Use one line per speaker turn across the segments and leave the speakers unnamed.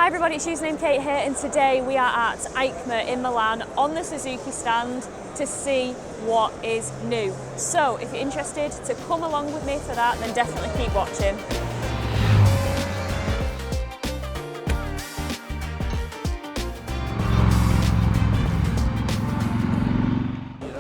Hi everybody, it's username Kate here, and today we are at EICMA in Milan on the Suzuki stand to see what is new. So if you're interested to come along with me for that, then definitely keep watching.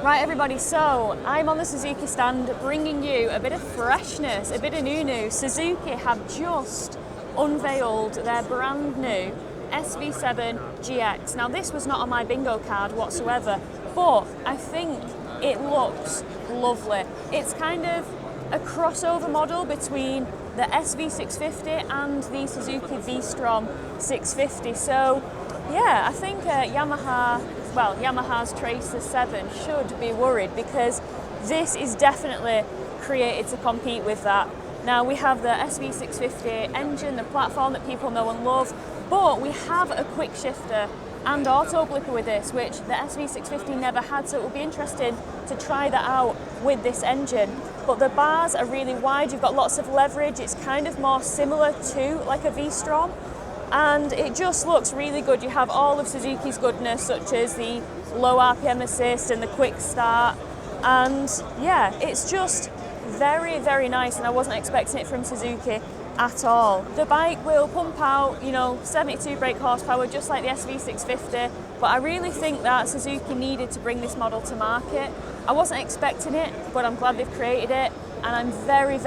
Right everybody, so I'm on the Suzuki stand bringing you a bit of freshness, a bit of new. Suzuki have just unveiled their brand new SV7 GX. Now this was not on my bingo card whatsoever, but I think it looks lovely. It's kind of a crossover model between the SV650 and the Suzuki V-Strom 650. So yeah, I think Yamaha's Tracer 7 should be worried, because this is definitely created to compete with that. Now we have the SV650 engine, the platform that people know and love, but we have a quick shifter and auto blipper with this, which the SV650 never had, so it will be interesting to try that out with this engine. But the bars are really wide, you've got lots of leverage, it's kind of more similar to like a V-Strom, and it just looks really good. You have all of Suzuki's goodness, such as the low RPM assist and the quick start, and yeah, it's just very nice, and I wasn't expecting it from Suzuki at all. The bike will pump out, 72 brake horsepower, just like the SV650, but I really think that Suzuki needed to bring this model to market. I wasn't expecting it, but I'm glad they've created it, and I'm very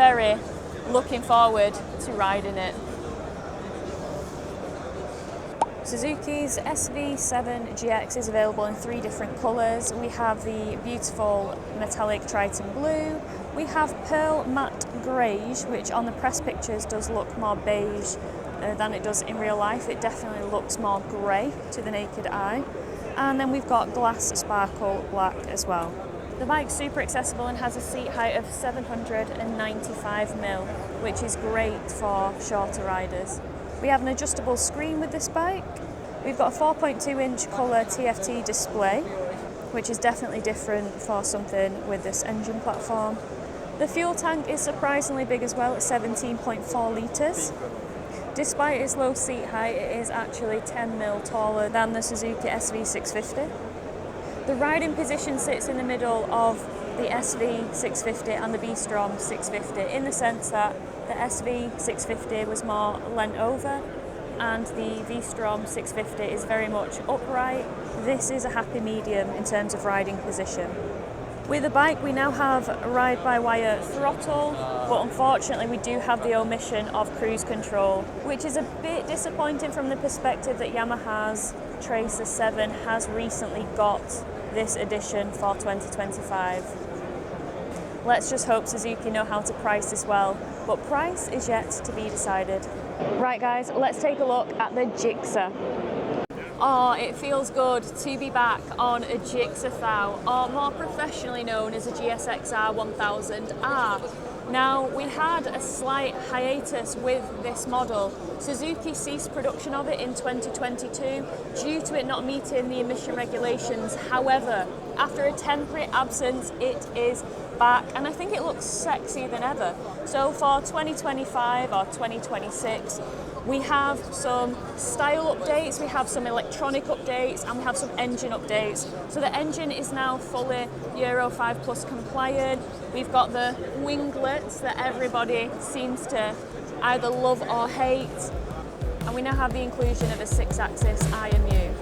looking forward to riding it. Suzuki's SV7 GX is available in 3 different colours. We have the beautiful metallic Triton blue, we have pearl matte greige, which on the press pictures does look more beige than it does in real life. It definitely looks more grey to the naked eye. And then we've got glass sparkle black as well. The bike's super accessible and has a seat height of 795mm, which is great for shorter riders. We have an adjustable screen with this bike. We've got a 4.2-inch colour TFT display, which is definitely different for something with this engine platform. The fuel tank is surprisingly big as well, at 17.4 litres. Despite its low seat height, it is actually 10mm taller than the Suzuki SV650. The riding position sits in the middle of the SV650 and the V-Strom 650, in the sense that the SV650 was more leant over and the V-Strom 650 is very much upright. This is a happy medium in terms of riding position. With the bike we now have a ride-by-wire throttle, but unfortunately we do have the omission of cruise control, which is a bit disappointing from the perspective that Yamaha's Tracer 7 has recently got this edition for 2025. Let's just hope Suzuki know how to price this well, but price is yet to be decided. Right guys, let's take a look at the Gixxer. Oh, it feels good to be back on a Gixxer Thou, or more professionally known as a GSX-R1000R. Now, we had a slight hiatus with this model. Suzuki ceased production of it in 2022 due to it not meeting the emission regulations. However, after a temporary absence, it is back, and I think it looks sexier than ever. So for 2025 or 2026, we have some style updates, we have some electronic updates, and we have some engine updates. So the engine is now fully Euro 5 Plus compliant. We've got the winglets that everybody seems to either love or hate. And we now have the inclusion of a 6-axis IMU.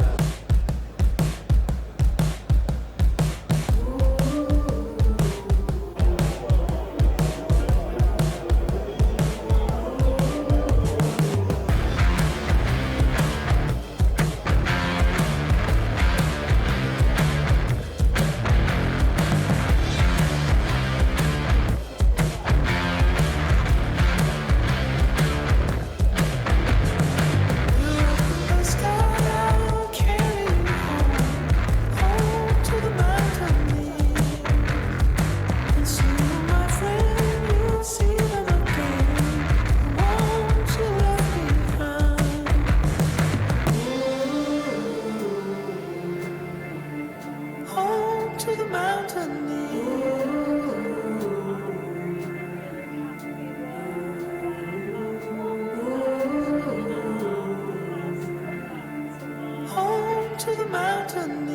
to the mountain.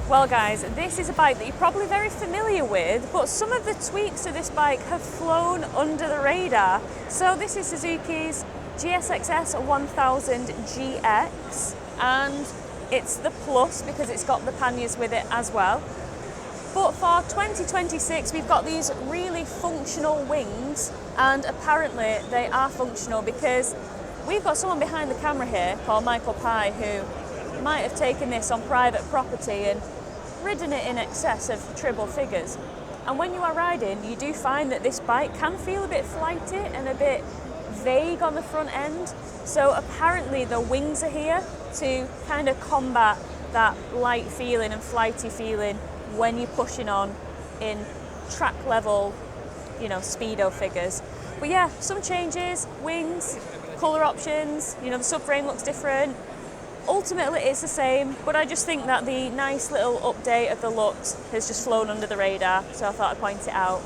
Well guys, this is a bike that you're probably very familiar with, but some of the tweaks to this bike have flown under the radar. So this is Suzuki's GSX-S1000 GX, and it's the Plus because it's got the panniers with it as well. But for 2026, we've got these really functional wings, and apparently they are functional because we've got someone behind the camera here called Michael Pye who might have taken this on private property and ridden it in excess of triple figures. And when you are riding, you do find that this bike can feel a bit flighty and a bit vague on the front end. So apparently the wings are here to kind of combat that light feeling and flighty feeling when you're pushing on in track level, you know, speedo figures. But yeah, some changes, wings, colour options, you know, the subframe looks different. Ultimately it's the same, but I just think that the nice little update of the looks has just flown under the radar, so I thought I'd point it out.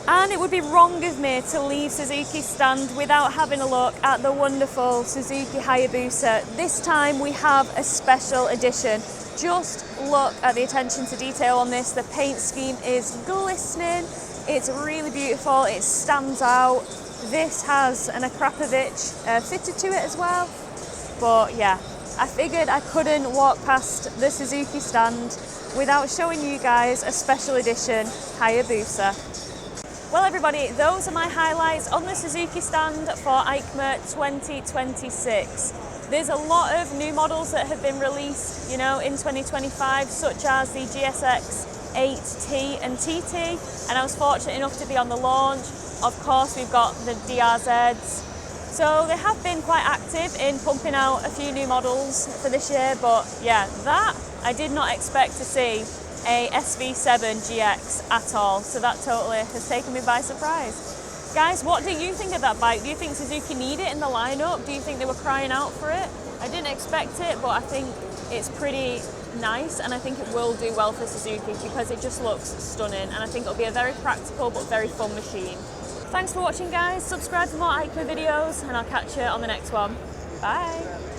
And it would be wrong of me to leave Suzuki's stand without having a look at the wonderful Suzuki Hayabusa. This time we have a special edition. Just look at the attention to detail on this. The paint scheme is glistening, it's really beautiful, it stands out. This has an Akrapovic fitted to it as well. But yeah, I figured I couldn't walk past the Suzuki stand without showing you guys a special edition Hayabusa. Well everybody, those are my highlights on the Suzuki stand for EICMA 2026. There's a lot of new models that have been released, you know, in 2025, such as the GSX-8T and TT, and I was fortunate enough to be on the launch. Of course, we've got the DRZs. So they have been quite active in pumping out a few new models for this year, but yeah, that I did not expect to see a SV7 GX at all, so that totally has taken me by surprise. Guys, what do you think of that bike? Do you think Suzuki need it in the lineup? Do you think they were crying out for it? I didn't expect it, but I think it's pretty nice, and I think it will do well for Suzuki because it just looks stunning, and I think it'll be a very practical but very fun machine. Thanks for watching guys, subscribe for more EICMA videos and I'll catch you on the next one. Bye!